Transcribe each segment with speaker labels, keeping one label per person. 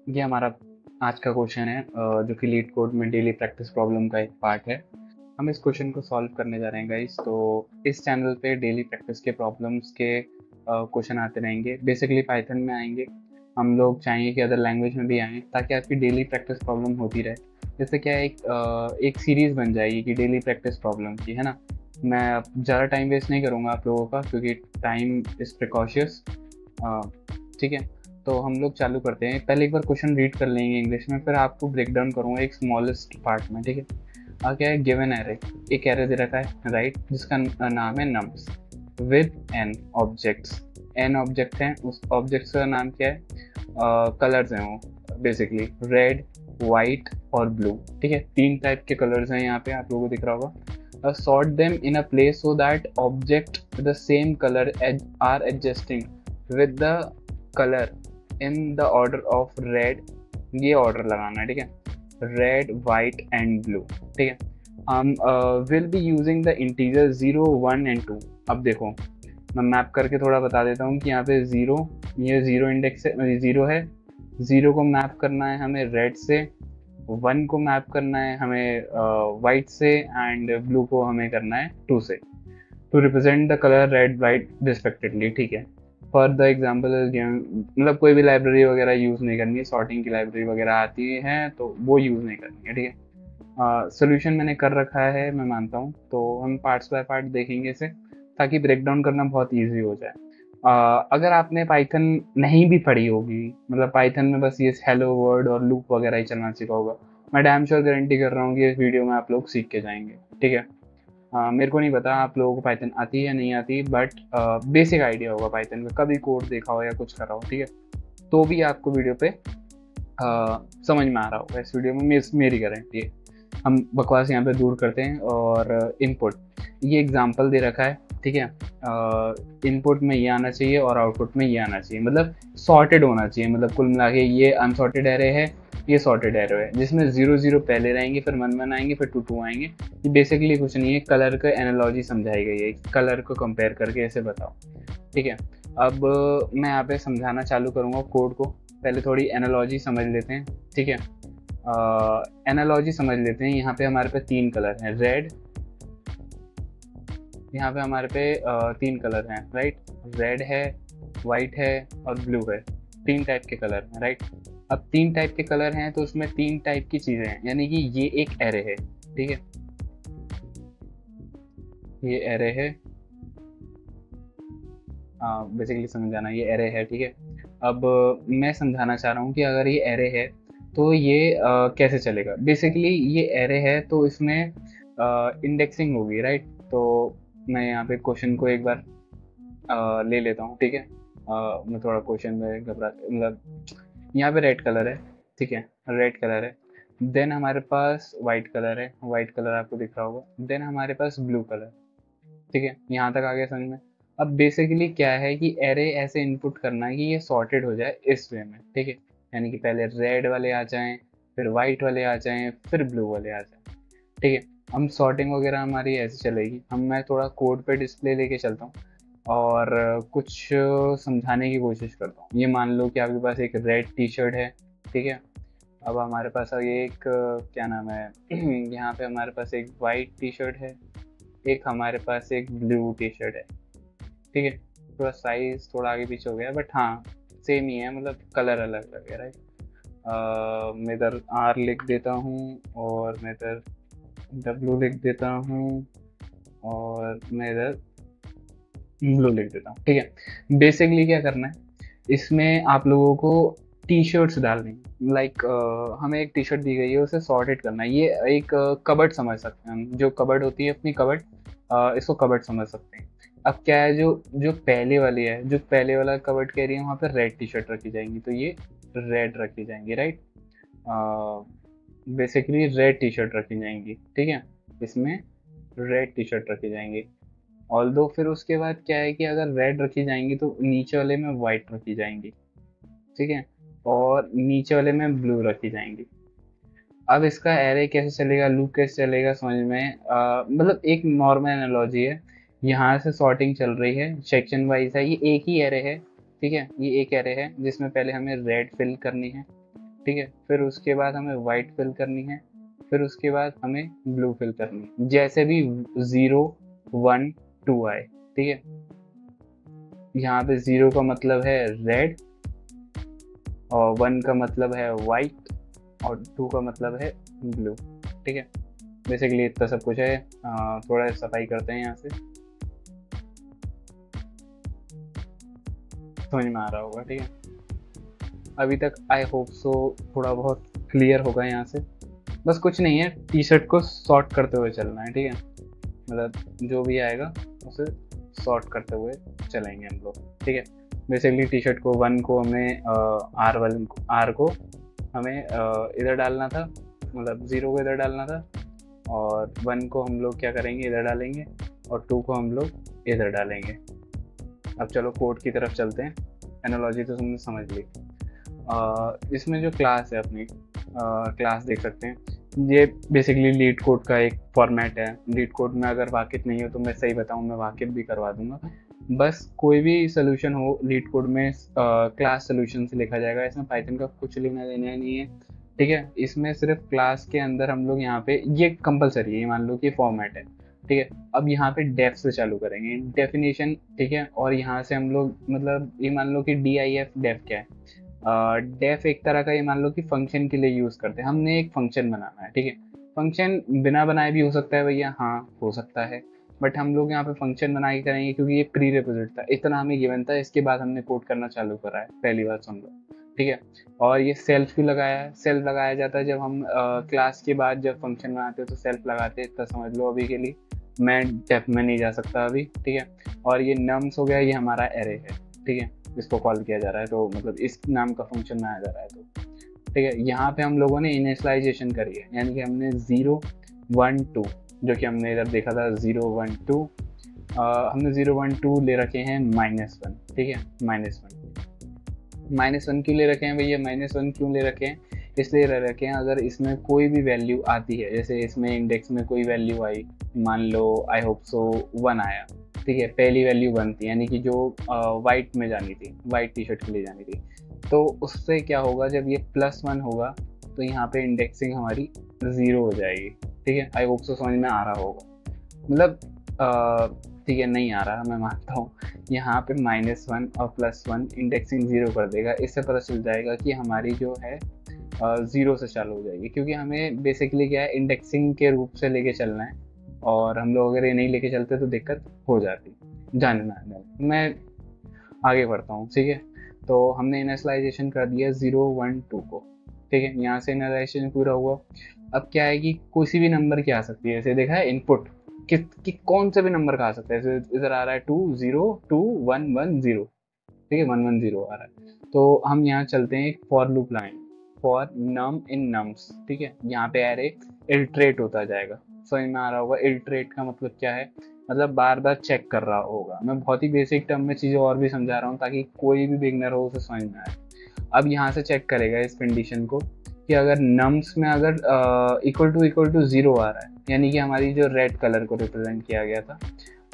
Speaker 1: ये हमारा आज का क्वेश्चन है जो कि लीड कोड में डेली प्रैक्टिस प्रॉब्लम का एक पार्ट है। हम इस क्वेश्चन को सॉल्व करने जा रहे हैं गाइस। तो इस चैनल पे डेली प्रैक्टिस के प्रॉब्लम्स के क्वेश्चन आते रहेंगे। बेसिकली पाइथन में आएंगे, हम लोग चाहेंगे कि अदर लैंग्वेज में भी आएँ ताकि आपकी डेली प्रैक्टिस प्रॉब्लम होती रहे। जैसे क्या है, एक सीरीज़ बन जाएगी कि डेली प्रैक्टिस प्रॉब्लम की, है ना। मैं अब ज़्यादा टाइम वेस्ट नहीं करूँगा आप लोगों का, क्योंकि टाइम इज़ प्रिकॉशियस। ठीक है, तो हम लोग चालू करते हैं। पहले एक बार क्वेश्चन रीड कर लेंगे इंग्लिश में, फिर आपको ब्रेक डाउन करूँगा एक स्मॉलेस्ट पार्ट में। ठीक है, क्या है, गिवन एरे, एक एरे दे रखा है राइट, जिसका नाम है nums with n objects. N object हैं, उस ऑब्जेक्ट्स का नाम क्या है, कलर्स हैं वो बेसिकली रेड, वाइट और ब्लू। ठीक है, तीन टाइप के कलर्स हैं यहाँ पे, आप लोगों को दिख रहा होगा। Sort them in a place so that object the same colour are adjusting with the colour in the order of red. ये ऑर्डर लगाना है, ठीक है, रेड वाइट एंड ब्लू। ठीक है, हम will be using the integer 0 1 and 2। अब देखो, मैं मैप करके थोड़ा बता देता हूँ कि यहाँ पे ज़ीरो, ये ज़ीरो इंडेक्स है, ज़ीरो है। ज़ीरो को मैप करना है हमें रेड से, वन को मैप करना है हमें वाइट से, एंड ब्लू को हमें करना है टू से, to represent the colour red white respectively. ठीक है, फॉर द एग्जाम्पल, मतलब कोई भी लाइब्रेरी वगैरह यूज़ नहीं करनी है, सॉर्टिंग की लाइब्रेरी वगैरह आती है तो वो यूज़ नहीं करनी है। ठीक है, सोल्यूशन मैंने कर रखा है, मैं मानता हूँ। तो हम पार्ट्स बाय पार्ट देखेंगे इसे, ताकि ब्रेक डाउन करना बहुत ईजी हो जाए। अगर आपने पाइथन नहीं भी पढ़ी होगी, मतलब पाइथन में बस ये हेलो वर्ड और लूप वगैरह ही चलना सीखा होगा, मैं डैम श्योर गारंटी कर रहा हूँ कि इस वीडियो में आप लोग सीख के जाएंगे। ठीक है, मेरे को नहीं पता आप लोगों को पाइथन आती है या नहीं आती, बट बेसिक आइडिया होगा पाइथन का, कभी कोड देखा हो या कुछ करा हो। ठीक है, तो भी आपको वीडियो पे समझ में आ रहा होगा। इस वीडियो में मेरी गारंटी है। हम बकवास यहाँ पे दूर करते हैं। और इनपुट, ये एग्जांपल दे रखा है, ठीक है। इनपुट में ये आना चाहिए और आउटपुट में ये आना चाहिए, मतलब सॉर्टेड होना चाहिए। मतलब कुल मिला के ये अनसॉर्टेड एरे है, ये सॉर्टेड एरे है, जिसमें 0 0 पहले रहेंगे, फिर 1 1 आएंगे, फिर 2 2 आएंगे। ये बेसिकली कुछ नहीं है, कलर का एनालॉजी समझाई गई है, कलर को कंपेयर करके ऐसे बताओ। ठीक है, अब मैं यहाँ पे समझाना चालू करूँगा कोड को। पहले थोड़ी एनालॉजी समझ लेते हैं। ठीक है, एनालॉजी समझ लेते हैं। यहाँ पे हमारे पे तीन कलर हैं, रेड, यहाँ पे हमारे पे तीन कलर हैं राइट, रेड है, वाइट है और ब्लू है। तीन टाइप के कलर हैं राइट। अब तीन टाइप के कलर हैं तो उसमें तीन टाइप की चीज़ें हैं, यानी कि ये एक एरे है। ठीक है, ये एरे है, बेसिकली समझ जाना, ये एरे है। ठीक है, अब मैं समझाना चाह रहा हूँ कि अगर ये एरे है तो ये कैसे चलेगा। बेसिकली ये एरे है तो इसमें इंडेक्सिंग होगी राइट। तो मैं यहाँ पे क्वेश्चन को एक बार ले लेता हूँ। ठीक है, मैं थोड़ा क्वेश्चन में घबरा, मतलब यहाँ पे रेड कलर है, ठीक है, रेड कलर है। देन हमारे पास वाइट कलर है, वाइट कलर आपको दिख रहा होगा। देन हमारे पास ब्लू कलर। ठीक है, यहाँ तक आ गया समझ में। अब बेसिकली क्या है कि एरे ऐसे इनपुट करना है कि ये सॉर्टेड हो जाए इस वे में। ठीक है, यानी कि पहले रेड वाले आ जाएं, फिर वाइट वाले आ जाएं, फिर ब्लू वाले आ जाएं। ठीक है, हम सॉर्टिंग वगैरह हमारी ऐसे चलेगी। मैं थोड़ा कोड पे डिस्प्ले लेके चलता हूँ और कुछ समझाने की कोशिश करता हूँ। ये मान लो कि आपके पास एक रेड टी शर्ट है। ठीक है, अब हमारे पास ये एक क्या नाम है यहाँ पे हमारे पास एक वाइट टी शर्ट है, एक हमारे पास एक ब्लू टी शर्ट है। ठीक है, थोड़ा साइज थोड़ा आगे पीछे हो गया, बट हाँ सेम ही है, मतलब कलर अलग अलग है राइट। मैं इधर आर लिख देता हूँ और मैं इधर डब्लू लिख देता हूँ और मैं इधर ब्लू लिख देता हूँ। ठीक है, बेसिकली क्या करना है, इसमें आप लोगों को टी शर्ट्स डालनी, लाइक हमें एक टी शर्ट दी गई है, उसे सॉर्टेड करना है। ये एक कबर्ड समझ सकते हैं हम, जो कबर्ड होती है अपनी कबर्ड, इसको कबर्ड समझ सकते हैं। अब क्या है, जो जो पहले वाली है, जो पहले वाला कबर्ड कह रही है, वहाँ पर रेड टी शर्ट रखी जाएंगी, तो ये रेड रखी जाएंगी right. Basically red T shirt रखी जाएंगी। ठीक है, इसमें रेड टी शर्ट रखी जाएंगी। ऑल दो फिर उसके बाद क्या है कि अगर रेड रखी जाएंगी तो नीचे वाले में वाइट रखी जाएंगी। ठीक है, और नीचे वाले में ब्लू रखी जाएंगी। अब इसका एरे कैसे चलेगा, लूप कैसे चलेगा, समझ में मतलब एक नॉर्मल एनालॉजी है। यहाँ से सॉर्टिंग चल रही है, सेक्शन वाइज है, ये एक ही एरे है। ठीक है, ये एक एरे है जिसमें पहले हमें रेड फिल करनी है, ठीक है। फिर उसके बाद हमें वाइट फिल करनी है, फिर उसके बाद हमें ब्लू फिल करनी है, जैसे भी 0 1 2 आए। ठीक है, यहाँ पे 0 का मतलब है रेड, और 1 का मतलब है वाइट, और 2 का मतलब है ब्लू। ठीक है, बेसिकली इतना सब कुछ है। थोड़ा सफाई करते हैं यहाँ से, समझ में आ रहा होगा। ठीक है, अभी तक आई होप सो थोड़ा बहुत क्लियर होगा यहाँ से। बस कुछ नहीं है, टी शर्ट को सॉर्ट करते हुए चलना है। ठीक है, मतलब जो भी आएगा उसे सॉर्ट करते हुए चलेंगे हम लोग। ठीक है, बेसिकली टी शर्ट को 1 को हमें आर को हमें इधर डालना था, मतलब 0 को इधर डालना था, और 1 को हम लोग क्या करेंगे, इधर डालेंगे, और 2 को हम लोग इधर डालेंगे। अब चलो कोड की तरफ चलते हैं। एनालॉजी तो तुमने समझ ली। इसमें जो क्लास है अपनी, क्लास देख सकते हैं, ये बेसिकली लीड कोड का एक फॉर्मेट है। लीड कोड में अगर वाकिफ नहीं हो तो मैं सही बताऊं, मैं वाकिफ भी करवा दूंगा। बस कोई भी सोल्यूशन हो लीड कोड में क्लास सोल्यूशन से लिखा जाएगा। इसमें पाइथन का कुछ लेना देना नहीं है। ठीक है, इसमें सिर्फ क्लास के अंदर हम लोग यहाँ पे, ये कंपलसरी है, मान लो कि फॉर्मेट है। ठीक है, अब यहाँ पे डेफ से चालू करेंगे, डेफिनेशन। ठीक है, और यहाँ से हम लोग, मतलब ये मान लो कि DIF डेफ क्या है। डेफ एक तरह का, ये मान लो कि फंक्शन के लिए यूज करते हैं। हमने एक फंक्शन बनाना है। ठीक है, फंक्शन बिना बनाए भी हो सकता है भैया, हाँ हो सकता है, बट हम लोग यहाँ पे फंक्शन बना के करेंगे क्योंकि ये प्री रिक्विजिट था, इतना हमें गिवन था, इसके बाद हमने कोड करना चालू करा है, पहली बार सुन लो। ठीक है, और ये सेल्फ क्यों लगाया है? सेल्फ लगाया जाता है जब हम क्लास के बाद जब फंक्शन बनाते हैं तो सेल्फ लगाते हैं, इतना समझ लो अभी के लिए। मैं डेफ में नहीं जा सकता अभी। ठीक है, और ये नम्स हो गया, ये हमारा एरे है। ठीक है, इसको कॉल किया जा रहा है, तो मतलब इस नाम का फंक्शन बनाया जा रहा है। तो ठीक है, यहाँ पे हम लोगों ने इनिशियलाइजेशन करी है, यानी कि हमने 0 1 2, जो कि हमने इधर देखा था 0 1 2, हमने 0 1 2 ले रखे हैं -1। ठीक है, -1 क्यों ले रखे हैं भैया? -1 क्यों ले रखे हैं? इसलिए ले रखे हैं, अगर इसमें कोई भी वैल्यू आती है, जैसे इसमें इंडेक्स में कोई वैल्यू आई, मान लो आई होप सो 1 आया। ठीक है, पहली वैल्यू 1 थी, यानी कि जो वाइट में जानी थी, वाइट टी शर्ट के लिए जानी थी, तो उससे क्या होगा, जब ये +1 होगा तो यहाँ पे इंडेक्सिंग हमारी 0 हो जाएगी। ठीक है, आई होप सो समझ में आ रहा होगा। मतलब ठीक है, नहीं आ रहा, मैं मानता हूँ। यहाँ पे -1 और +1 इंडेक्सिंग 0 कर देगा। इससे पता चल जाएगा कि हमारी जो है 0 से चालू हो जाएगी, क्योंकि हमें बेसिकली क्या है, इंडेक्सिंग के रूप से लेके चलना है, और हम लोग अगर ये नहीं लेके चलते तो दिक्कत हो जाती। जानना है, मैं आगे बढ़ता हूँ। ठीक है, तो हमने इनिशियलाइजेशन कर दिया 0 1 2 को। ठीक है, यहाँ से इनिशियलाइजेशन पूरा हुआ। अब क्या है कि किसी भी नंबर की आ सकती है, जैसे देखा है इनपुट कि कौन से भी नंबर का आ सकता है। जैसे इधर आ रहा है 2 0 2 1 1 0। ठीक है, 1 1 0 आ रहा है, तो हम यहाँ चलते हैं एक for loop line, for num in nums. ठीक है, यहाँ पे एरे इल्ट्रेट होता जाएगा। समझ में आ रहा होगा, इल्ट्रेट का मतलब क्या है, मतलब बार बार चेक कर रहा होगा। मैं बहुत ही बेसिक टर्म में चीज़ें और भी समझा रहा हूँ ताकि कोई भी बिगनर हो उसे समझ में आए। अब यहाँ से चेक करेगा इस कंडीशन को कि अगर नम्स में अगर इक्वल टू 0 आ रहा है, यानी कि हमारी जो रेड कलर को रिप्रेजेंट किया गया था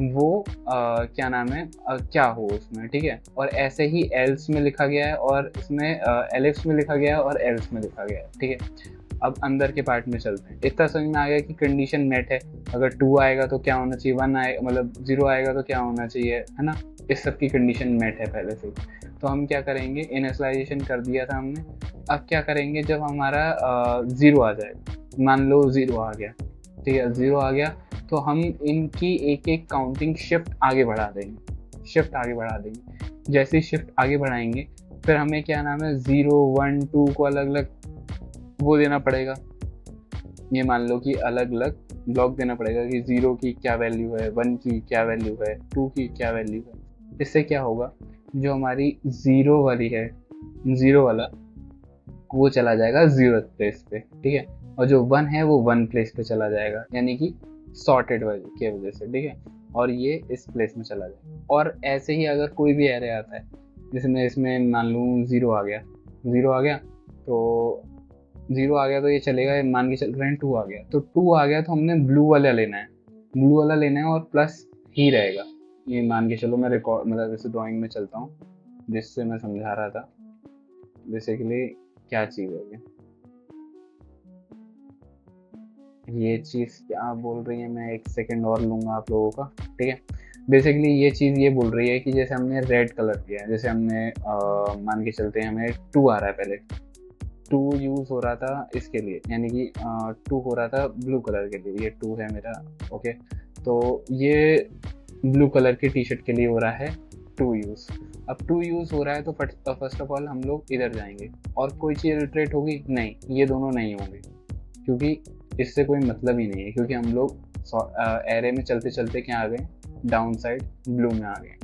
Speaker 1: वो क्या नाम है, क्या हो उसमें। ठीक है, और ऐसे ही एल्स में लिखा गया है, और इसमें एलिप्स में लिखा गया है, और एल्स में लिखा गया है। ठीक है, अब अंदर के पार्ट में चलते हैं। इतना समझ में आ गया कि कंडीशन मेट है। अगर 2 आएगा तो क्या होना चाहिए, 1 आएगा मतलब 0 आएगा तो क्या होना चाहिए, है ना। इस सब की कंडीशन मेट है पहले से। तो हम क्या करेंगे, इनिशियलाइजेशन कर दिया था हमने। अब क्या करेंगे, जब हमारा 0 आ जाएगा, मान लो 0 आ गया। ठीक है, 0 आ गया तो हम इनकी एक एक काउंटिंग शिफ्ट आगे बढ़ा देंगे। जैसे शिफ्ट आगे बढ़ाएंगे, फिर हमें क्या नाम है, 0 1 2 को अलग अलग वो देना पड़ेगा। ये मान लो कि अलग अलग ब्लॉक देना पड़ेगा कि 0 की क्या वैल्यू है, 1 की क्या वैल्यू है, 2 की क्या वैल्यू है। इससे क्या होगा, जो हमारी 0 वाली है, 0 वाला वो चला जाएगा 0th प्लेस पे। ठीक है, और जो 1 है वो 1 प्लेस पे चला जाएगा, यानी कि सॉर्टेड की वजह से। ठीक है, और ये इस प्लेस में चला जाएगा। और ऐसे ही अगर कोई भी एरे आता है, जिसमें इसमें मान लूँ 0 आ गया, 0 आ गया तो 0 आ गया तो ये चलेगा, मान के चल रहे हैं 2 आ गया, तो 2 आ गया तो हमने ब्लू वाला लेना है, ब्लू वाला लेना है, और प्लस ही रहेगा। ये मान के चलो, मैं रिकॉर्ड मतलब जैसे ड्राइंग में चलता हूँ जिससे मैं समझा रहा था। बेसिकली क्या चीज़ है ये चीज़ क्या बोल रही है, मैं एक सेकंड और लूँगा आप लोगों का, ठीक है। बेसिकली ये चीज़ ये बोल रही है कि जैसे हमने रेड कलर किया है, जैसे हमने मान के चलते हैं हमें 2 आ रहा है पहले, 2 यूज़ हो रहा था इसके लिए, यानी कि 2 हो रहा था ब्लू कलर के लिए, ये 2 है मेरा, ओके। तो ये ब्लू कलर की टी शर्ट के लिए हो रहा है 2 यूज़। अब 2 यूज़ हो रहा है तो फर्स्ट ऑफ ऑल हम लोग इधर जाएंगे और कोई चीज़ इलिटरेट होगी नहीं, ये दोनों नहीं होंगे, क्योंकि इससे कोई मतलब ही नहीं है, क्योंकि हम लोग एरे में चलते चलते क्या आ गए, डाउन साइड ब्लू में आ गए।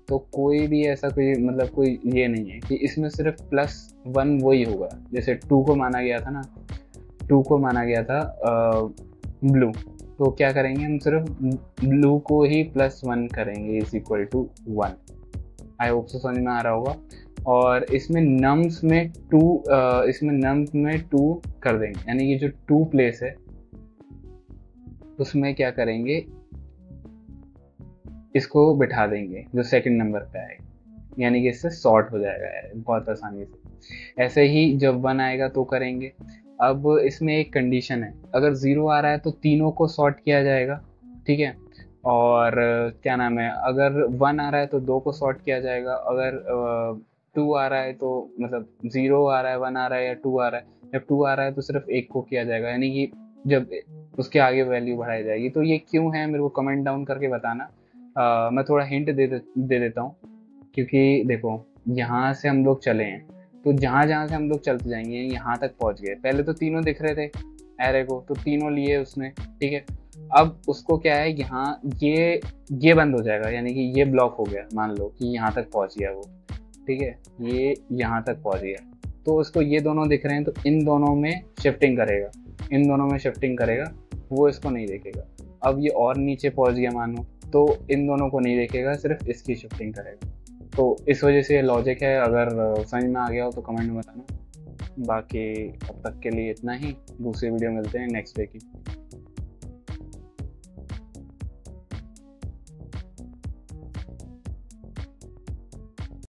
Speaker 1: तो कोई भी ऐसा कोई मतलब कोई ये नहीं है कि इसमें सिर्फ +1 वही होगा, जैसे 2 को माना गया था ना, 2 को माना गया था ब्लू, तो क्या करेंगे हम, सिर्फ ब्लू को ही +1 करेंगे is equal to 1। I hope से समझ में आ रहा होगा। और इसमें नम्स में 2 इसमें नम्स में 2 कर देंगे, यानी कि जो 2 प्लेस है उसमें क्या करेंगे, इसको बिठा देंगे जो सेकंड नंबर पे आएगा, यानी कि इससे सॉर्ट हो जाएगा बहुत आसानी से। ऐसे ही जब 1 आएगा तो करेंगे। अब इसमें एक कंडीशन है, अगर 0 आ रहा है तो तीनों को सॉर्ट किया जाएगा, ठीक है। और क्या नाम है, अगर 1 आ रहा है तो 2 को सॉर्ट किया जाएगा, अगर 2 आ रहा है तो मतलब 0 आ रहा है, 1 आ रहा है या 2 आ रहा है, जब 2 आ रहा है तो सिर्फ 1 को किया जाएगा, यानी कि जब उसके आगे वैल्यू बढ़ाई जाएगी। तो ये क्यों है मेरे को कमेंट डाउन करके बताना। मैं थोड़ा हिंट दे देता हूँ, क्योंकि देखो यहाँ से हम लोग चले हैं, तो जहाँ जहाँ से हम लोग चलते जाएंगे यहाँ तक पहुँच गए, पहले तो तीनों दिख रहे थे एरे को, तो तीनों लिए उसने, ठीक है। अब उसको क्या है, यहाँ ये बंद हो जाएगा, यानी कि ये ब्लॉक हो गया, मान लो कि यहाँ तक पहुँच गया वो, ठीक है, ये यहाँ तक पहुँच गया, तो उसको ये दोनों दिख रहे हैं, तो इन दोनों में शिफ्टिंग करेगा, इन दोनों में शिफ्टिंग करेगा, वो इसको नहीं देखेगा। अब ये और नीचे पहुँच गया मानो, तो इन दोनों को नहीं देखेगा, सिर्फ इसकी शिफ्टिंग करेगा। तो इस वजह से ये लॉजिक है, अगर समझ में आ गया हो तो कमेंट में बताना। बाकी अब तक के लिए इतना ही, दूसरी वीडियो मिलते हैं नेक्स्ट डे की।